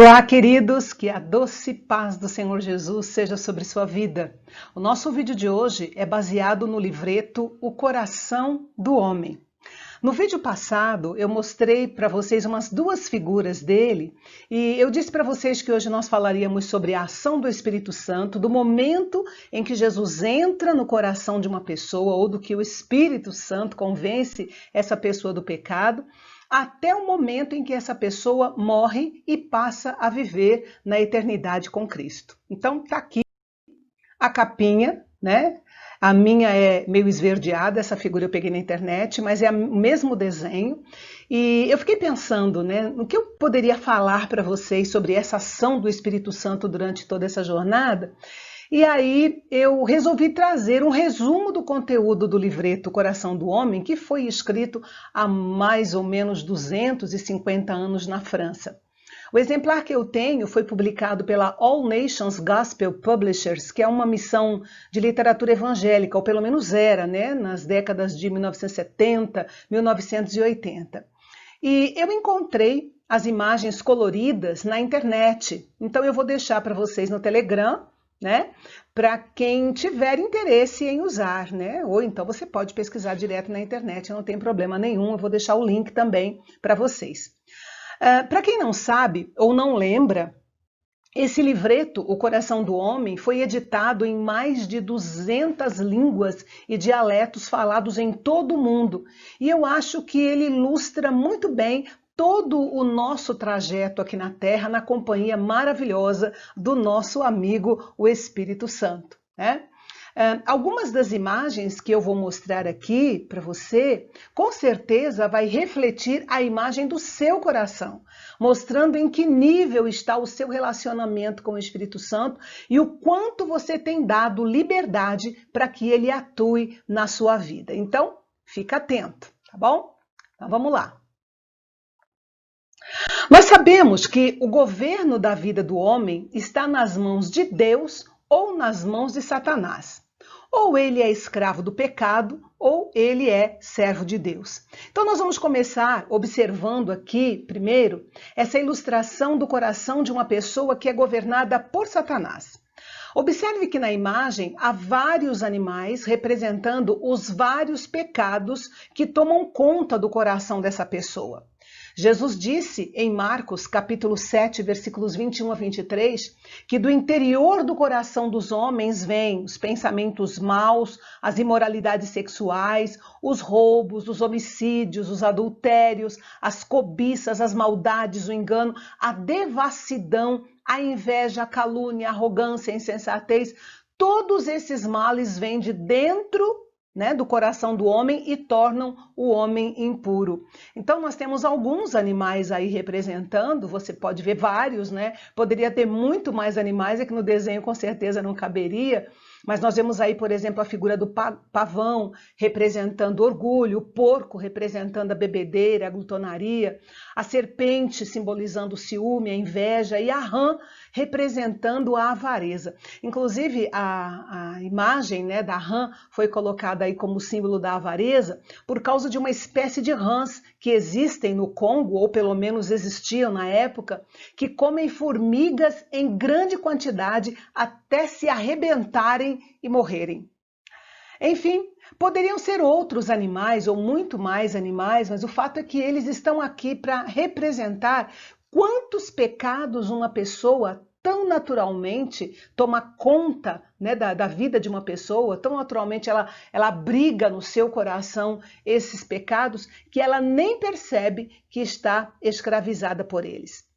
Olá, queridos, que a doce paz do Senhor Jesus seja sobre sua vida. O nosso vídeo de hoje é baseado no livreto O Coração do Homem. No vídeo passado, eu mostrei para vocês umas duas figuras dele e eu disse para vocês que hoje nós falaríamos sobre a ação do Espírito Santo, do momento em que Jesus entra no coração de uma pessoa ou do que o Espírito Santo convence essa pessoa do pecado, até o momento em que essa pessoa morre e passa a viver na eternidade com Cristo. Então, tá aqui a capinha, né? A minha é meio esverdeada, essa figura eu peguei na internet, mas é o mesmo desenho. E eu fiquei pensando, né, no que eu poderia falar para vocês sobre essa ação do Espírito Santo durante toda essa jornada. E aí eu resolvi trazer um resumo do conteúdo do livreto Coração do Homem, que foi escrito há mais ou menos 250 anos na França. O exemplar que eu tenho foi publicado pela All Nations Gospel Publishers, que é uma missão de literatura evangélica, ou pelo menos era, né, nas décadas de 1970, 1980. E eu encontrei as imagens coloridas na internet, então eu vou deixar para vocês no Telegram, né, para quem tiver interesse em usar, né, ou então você pode pesquisar direto na internet, não tem problema nenhum, eu vou deixar o link também para vocês. Para quem não sabe ou não lembra, esse livreto, O Coração do Homem, foi editado em mais de 200 línguas e dialetos falados em todo o mundo. E eu acho que ele ilustra muito bem todo o nosso trajeto aqui na Terra, na companhia maravilhosa do nosso amigo, o Espírito Santo, né? Algumas das imagens que eu vou mostrar aqui para você, com certeza vai refletir a imagem do seu coração, mostrando em que nível está o seu relacionamento com o Espírito Santo e o quanto você tem dado liberdade para que ele atue na sua vida. Então, fica atento, tá bom? Então, vamos lá. Nós sabemos que o governo da vida do homem está nas mãos de Deus ou nas mãos de Satanás. Ou ele é escravo do pecado, ou ele é servo de Deus. Então nós vamos começar observando aqui, primeiro, essa ilustração do coração de uma pessoa que é governada por Satanás. Observe que na imagem há vários animais representando os vários pecados que tomam conta do coração dessa pessoa. Jesus disse em Marcos, capítulo 7, versículos 21 a 23, que do interior do coração dos homens vêm os pensamentos maus, as imoralidades sexuais, os roubos, os homicídios, os adultérios, as cobiças, as maldades, o engano, a devassidão, a inveja, a calúnia, a arrogância, a insensatez. Todos esses males vêm de dentro, né, do coração do homem e tornam o homem impuro. Então nós temos alguns animais aí representando, você pode ver vários, né? Poderia ter muito mais animais, é que no desenho com certeza não caberia, mas nós vemos aí, por exemplo, a figura do pavão representando orgulho, o porco representando a bebedeira, a glutonaria, a serpente simbolizando o ciúme, a inveja e a rã representando a avareza. Inclusive a imagem, né, da rã foi colocada aí como símbolo da avareza por causa de uma espécie de rãs que existem no Congo, ou pelo menos existiam na época, que comem formigas em grande quantidade até se arrebentarem e morrerem. Enfim, poderiam ser outros animais ou muito mais animais, mas o fato é que eles estão aqui para representar quantos pecados uma pessoa tão naturalmente toma conta, né, da vida de uma pessoa, tão naturalmente ela abriga no seu coração esses pecados que ela nem percebe que está escravizada por eles.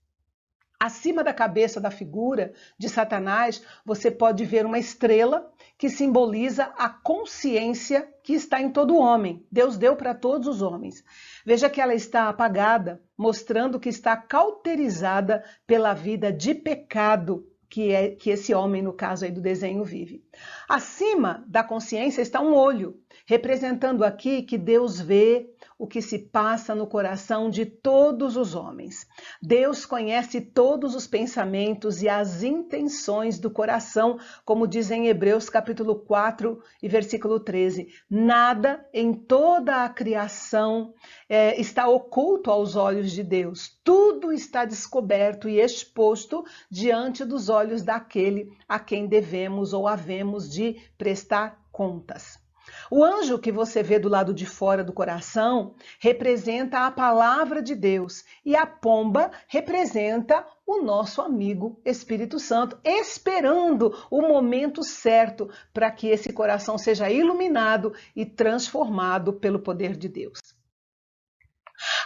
Acima da cabeça da figura de Satanás, você pode ver uma estrela que simboliza a consciência que está em todo homem. Deus deu para todos os homens. Veja que ela está apagada, mostrando que está cauterizada pela vida de pecado que esse homem, no caso aí do desenho, vive. Acima da consciência está um olho, representando aqui que Deus vê o que se passa no coração de todos os homens. Deus conhece todos os pensamentos e as intenções do coração, como diz em Hebreus capítulo 4 e versículo 13. Nada em toda a criação está oculto aos olhos de Deus. Tudo está descoberto e exposto diante dos olhos daquele a quem devemos ou havemos de prestar contas. O anjo que você vê do lado de fora do coração representa a palavra de Deus e a pomba representa o nosso amigo Espírito Santo, esperando o momento certo para que esse coração seja iluminado e transformado pelo poder de Deus.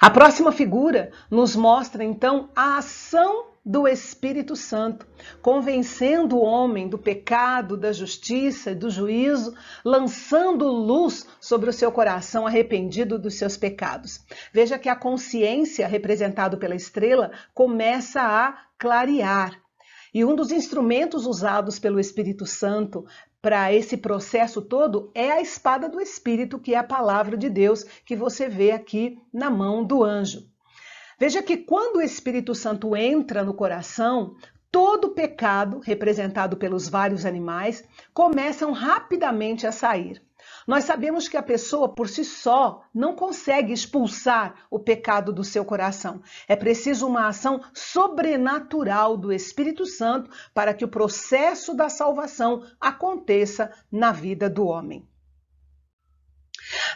A próxima figura nos mostra então a ação do Espírito Santo, convencendo o homem do pecado, da justiça e do juízo, lançando luz sobre o seu coração arrependido dos seus pecados. Veja que a consciência, representada pela estrela, começa a clarear. E um dos instrumentos usados pelo Espírito Santo para esse processo todo é a espada do Espírito, que é a palavra de Deus, que você vê aqui na mão do anjo. Veja que quando o Espírito Santo entra no coração, todo pecado, representado pelos vários animais, começam rapidamente a sair. Nós sabemos que a pessoa por si só não consegue expulsar o pecado do seu coração. É preciso uma ação sobrenatural do Espírito Santo para que o processo da salvação aconteça na vida do homem.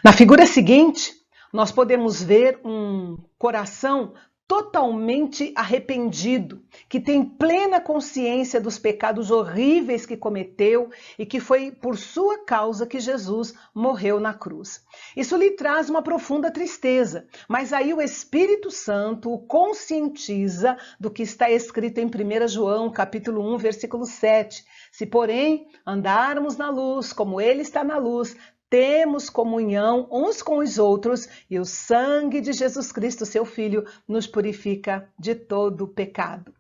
Na figura seguinte, nós podemos ver um coração totalmente arrependido, que tem plena consciência dos pecados horríveis que cometeu e que foi por sua causa que Jesus morreu na cruz. Isso lhe traz uma profunda tristeza, mas aí o Espírito Santo o conscientiza do que está escrito em 1 João, capítulo 1, versículo 7. Se, porém, andarmos na luz, como ele está na luz, temos comunhão uns com os outros e o sangue de Jesus Cristo, seu Filho, nos purifica de todo pecado.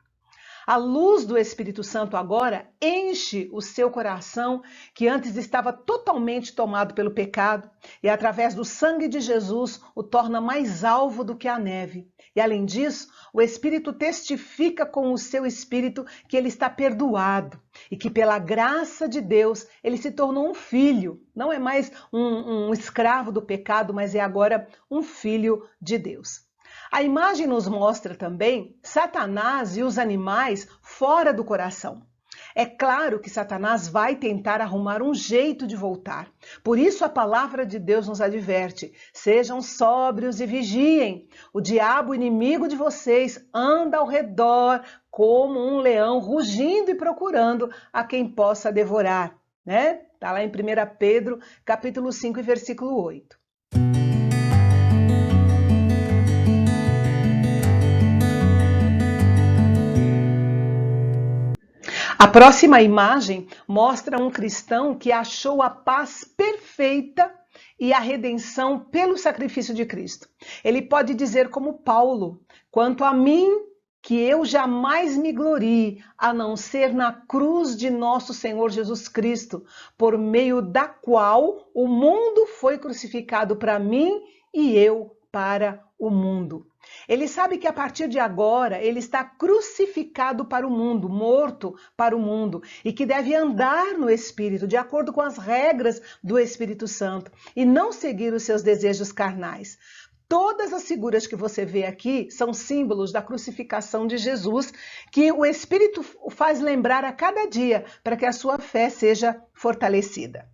A luz do Espírito Santo agora enche o seu coração, que antes estava totalmente tomado pelo pecado, e através do sangue de Jesus o torna mais alvo do que a neve. E além disso, o Espírito testifica com o seu Espírito que ele está perdoado e que pela graça de Deus ele se tornou um filho. Não é mais um escravo do pecado, mas é agora um filho de Deus. A imagem nos mostra também Satanás e os animais fora do coração. É claro que Satanás vai tentar arrumar um jeito de voltar. Por isso a palavra de Deus nos adverte: sejam sóbrios e vigiem. O diabo, inimigo de vocês, anda ao redor como um leão, rugindo e procurando a quem possa devorar. Está lá em 1 Pedro, capítulo 5, versículo 8. A próxima imagem mostra um cristão que achou a paz perfeita e a redenção pelo sacrifício de Cristo. Ele pode dizer como Paulo: quanto a mim, que eu jamais me glorie, a não ser na cruz de nosso Senhor Jesus Cristo, por meio da qual o mundo foi crucificado para mim e eu para o mundo. Ele sabe que a partir de agora ele está crucificado para o mundo, morto para o mundo, e que deve andar no Espírito, de acordo com as regras do Espírito Santo, e não seguir os seus desejos carnais. Todas as figuras que você vê aqui são símbolos da crucificação de Jesus, que o Espírito faz lembrar a cada dia, para que a sua fé seja fortalecida.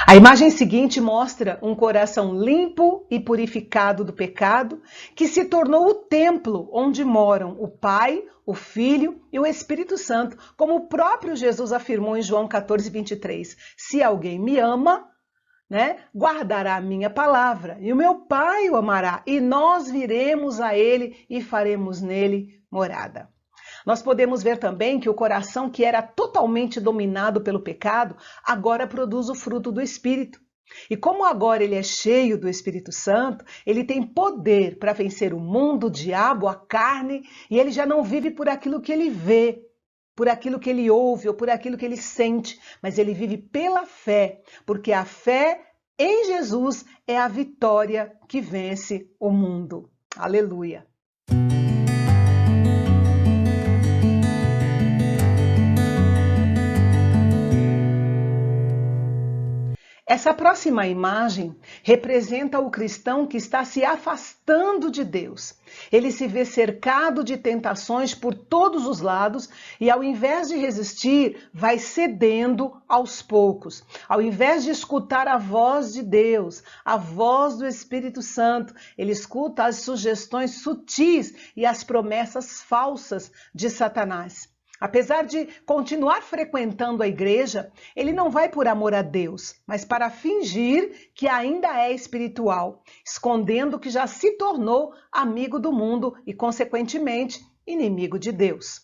A imagem seguinte mostra um coração limpo e purificado do pecado, que se tornou o templo onde moram o Pai, o Filho e o Espírito Santo, como o próprio Jesus afirmou em João 14, 23. Se alguém me ama, guardará a minha palavra, e o meu Pai o amará, e nós viremos a ele e faremos nele morada. Nós podemos ver também que o coração que era totalmente dominado pelo pecado, agora produz o fruto do Espírito. E como agora ele é cheio do Espírito Santo, ele tem poder para vencer o mundo, o diabo, a carne, e ele já não vive por aquilo que ele vê, por aquilo que ele ouve ou por aquilo que ele sente, mas ele vive pela fé, porque a fé Em Jesus é a vitória que vence o mundo. Aleluia! Essa próxima imagem representa o cristão que está se afastando de Deus. Ele se vê cercado de tentações por todos os lados e, ao invés de resistir, vai cedendo aos poucos. Ao invés de escutar a voz de Deus, a voz do Espírito Santo, ele escuta as sugestões sutis e as promessas falsas de Satanás. Apesar de continuar frequentando a igreja, ele não vai por amor a Deus, mas para fingir que ainda é espiritual, escondendo que já se tornou amigo do mundo e, consequentemente, inimigo de Deus.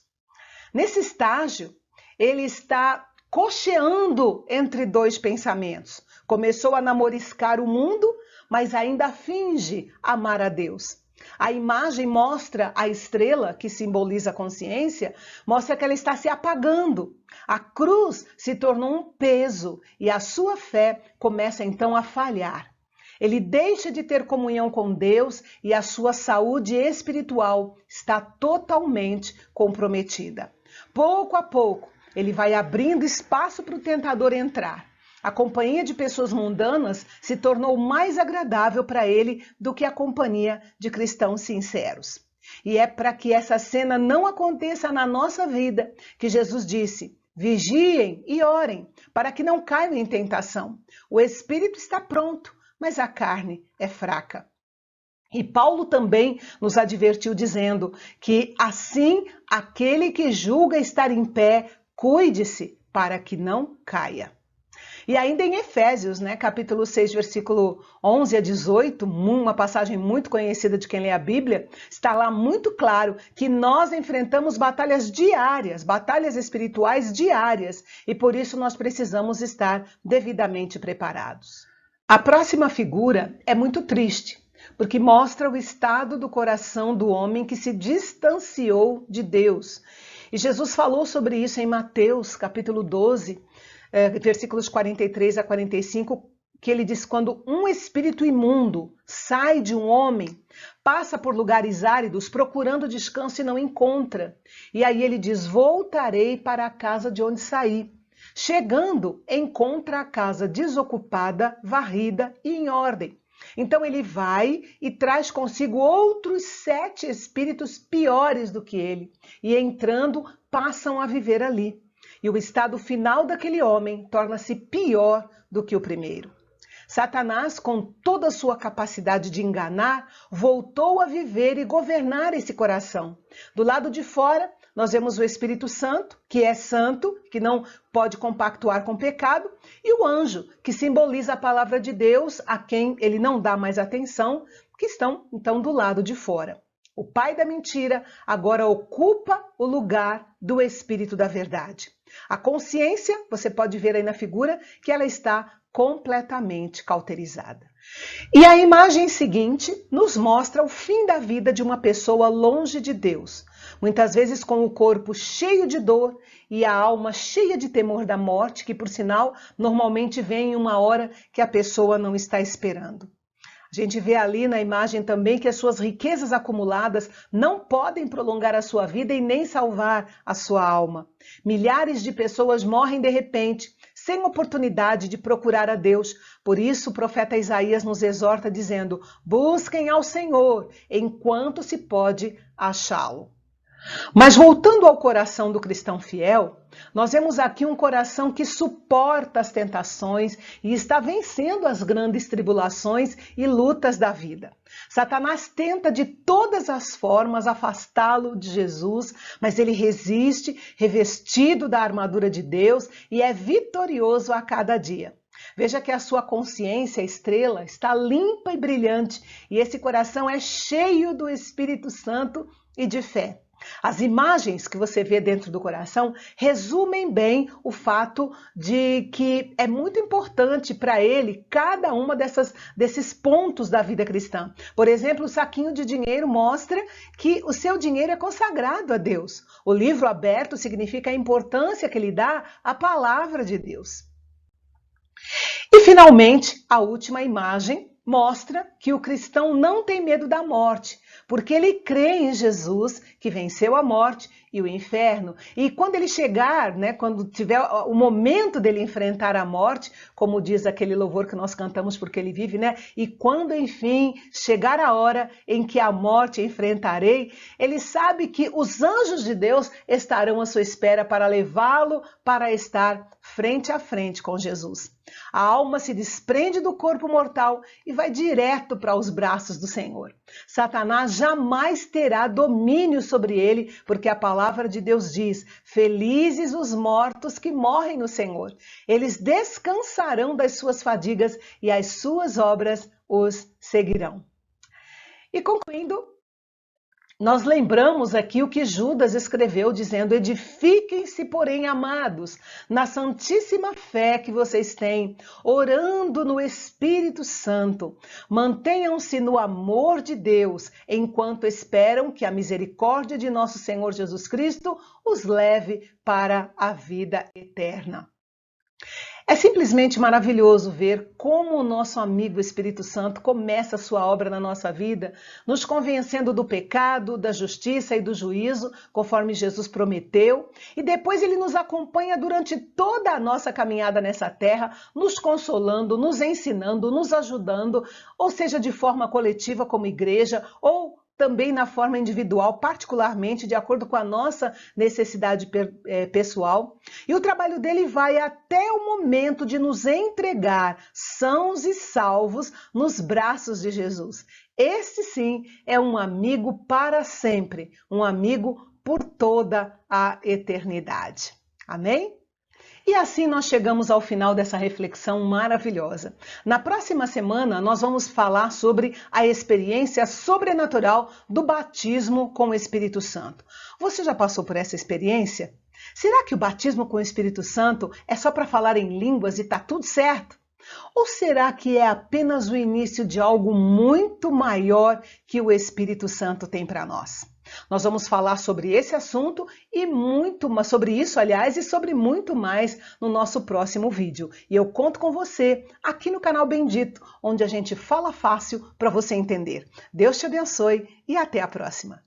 Nesse estágio, ele está cocheando entre dois pensamentos. Começou a namoriscar o mundo, mas ainda finge amar a Deus. A imagem mostra a estrela, que simboliza a consciência, mostra que ela está se apagando. A cruz se tornou um peso e a sua fé começa então a falhar. Ele deixa de ter comunhão com Deus e a sua saúde espiritual está totalmente comprometida. Pouco a pouco, ele vai abrindo espaço para o tentador entrar. A companhia de pessoas mundanas se tornou mais agradável para ele do que a companhia de cristãos sinceros. E é para que essa cena não aconteça na nossa vida que Jesus disse: vigiem e orem, para que não caiam em tentação. O espírito está pronto, mas a carne é fraca. E Paulo também nos advertiu dizendo que assim aquele que julga estar em pé, cuide-se para que não caia. E ainda em Efésios, capítulo 6, versículo 11 a 18, uma passagem muito conhecida de quem lê a Bíblia, está lá muito claro que nós enfrentamos batalhas diárias, batalhas espirituais diárias, e por isso nós precisamos estar devidamente preparados. A próxima figura é muito triste, porque mostra o estado do coração do homem que se distanciou de Deus. E Jesus falou sobre isso em Mateus, capítulo 12, versículos 43 a 45, que ele diz: quando um espírito imundo sai de um homem, passa por lugares áridos procurando descanso e não encontra. E aí ele diz: voltarei para a casa de onde saí. Chegando, encontra a casa desocupada, varrida e em ordem. Então ele vai e traz consigo outros 7 espíritos piores do que ele, e entrando, passam a viver ali. E o estado final daquele homem torna-se pior do que o primeiro. Satanás, com toda a sua capacidade de enganar, voltou a viver e governar esse coração. Do lado de fora, nós vemos o Espírito Santo, que é santo, que não pode compactuar com o pecado, e o anjo, que simboliza a palavra de Deus, a quem ele não dá mais atenção, que estão, então, do lado de fora. O pai da mentira agora ocupa o lugar do Espírito da verdade. A consciência, você pode ver aí na figura, que ela está completamente cauterizada. E a imagem seguinte nos mostra o fim da vida de uma pessoa longe de Deus, muitas vezes com o corpo cheio de dor e a alma cheia de temor da morte, que, por sinal, normalmente vem em uma hora que a pessoa não está esperando. A gente vê ali na imagem também que as suas riquezas acumuladas não podem prolongar a sua vida e nem salvar a sua alma. Milhares de pessoas morrem de repente, sem oportunidade de procurar a Deus. Por isso o profeta Isaías nos exorta dizendo: busquem ao Senhor enquanto se pode achá-lo. Mas voltando ao coração do cristão fiel, nós vemos aqui um coração que suporta as tentações e está vencendo as grandes tribulações e lutas da vida. Satanás tenta de todas as formas afastá-lo de Jesus, mas ele resiste, revestido da armadura de Deus, e é vitorioso a cada dia. Veja que a sua consciência, estrela, está limpa e brilhante, e esse coração é cheio do Espírito Santo e de fé. As imagens que você vê dentro do coração resumem bem o fato de que é muito importante para ele cada uma desses pontos da vida cristã. Por exemplo, o saquinho de dinheiro mostra que o seu dinheiro é consagrado a Deus. O livro aberto significa a importância que ele dá à palavra de Deus. E finalmente, a última imagem mostra que o cristão não tem medo da morte, porque ele crê em Jesus, que venceu a morte e o inferno. E quando ele chegar, quando tiver o momento dele enfrentar a morte, como diz aquele louvor que nós cantamos porque ele vive, e quando enfim chegar a hora em que a morte enfrentarei, ele sabe que os anjos de Deus estarão à sua espera para levá-lo para estar frente a frente com Jesus. A alma se desprende do corpo mortal e vai direto para os braços do Senhor. Satanás jamais terá domínio sobre ele, porque a palavra de Deus diz: felizes os mortos que morrem no Senhor. Eles descansarão das suas fadigas e as suas obras os seguirão. E concluindo, nós lembramos aqui o que Judas escreveu, dizendo: edifiquem-se, porém, amados, na santíssima fé que vocês têm, orando no Espírito Santo. Mantenham-se no amor de Deus, enquanto esperam que a misericórdia de nosso Senhor Jesus Cristo os leve para a vida eterna. É simplesmente maravilhoso ver como o nosso amigo Espírito Santo começa a sua obra na nossa vida, nos convencendo do pecado, da justiça e do juízo, conforme Jesus prometeu, e depois ele nos acompanha durante toda a nossa caminhada nessa terra, nos consolando, nos ensinando, nos ajudando, ou seja, de forma coletiva como igreja, ou também na forma individual, particularmente de acordo com a nossa necessidade pessoal. E o trabalho dele vai até o momento de nos entregar sãos e salvos nos braços de Jesus. Esse sim é um amigo para sempre, um amigo por toda a eternidade. Amém? E assim nós chegamos ao final dessa reflexão maravilhosa. Na próxima semana, nós vamos falar sobre a experiência sobrenatural do batismo com o Espírito Santo. Você já passou por essa experiência? Será que o batismo com o Espírito Santo é só para falar em línguas e está tudo certo? Ou será que é apenas o início de algo muito maior que o Espírito Santo tem para nós? Nós vamos falar sobre esse assunto e muito mais sobre isso, aliás, e sobre muito mais no nosso próximo vídeo. E eu conto com você aqui no canal Bendito, onde a gente fala fácil para você entender. Deus te abençoe e até a próxima.